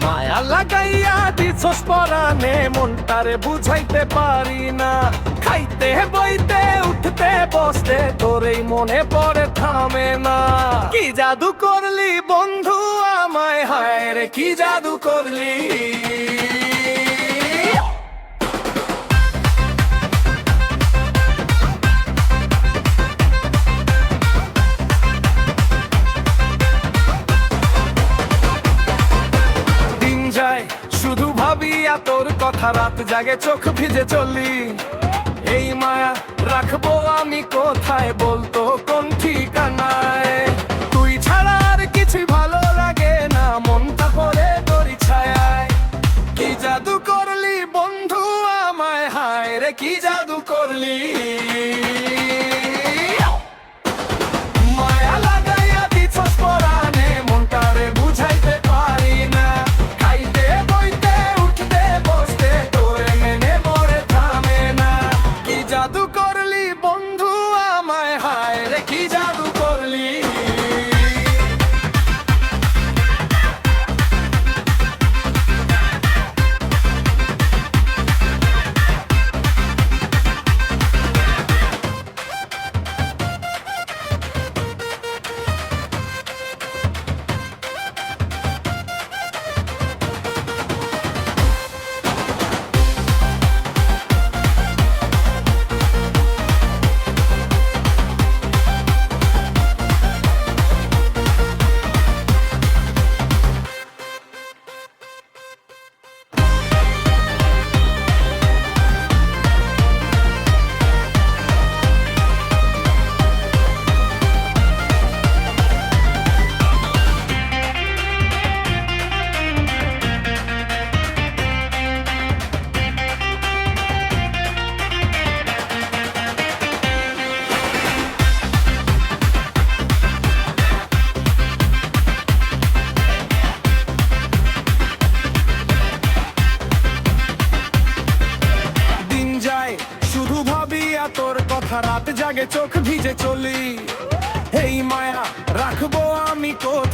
মায়া লাগাইয়া দিছস পরাণে, মনটারে বুঝাইতে পারি না। খাইতে বইতে উঠতে বসতে তোরেই মনে পড়ে থামে না। কি জাদু করলি বন্ধু আমায়, হায় রে কি জাদু করলি। শুধু ভাবিয়া তোর কথা, রাত জাগে চোখ ভিজে চলি। এই মায়া রাখবো আমি কোথায়, বলতো কোন ঠিকানায়। তুই ছাড়া আর কিছুই ভালো লাগে না, মনটা পড়ে তোরই ছায়ায়। কি জাদু করলি বন্ধু আমায়, হায় রে কি জাদু করলি। মায়া লাগাইয়া দিছস পরাণে, মনটারে বুঝাইতে পারি না। খাইতে বইতে উঠতে বসতে তোরে মেনে মরে থামে না। কি জাদু করলি বন্ধু আমায়, হায় রে কি জাদু করলি। শুধু ভাবিয়া তোর কথা, রাত জাগে চোখ ভিজে চলি। এই মায়া রাখবো আমি কোথায়।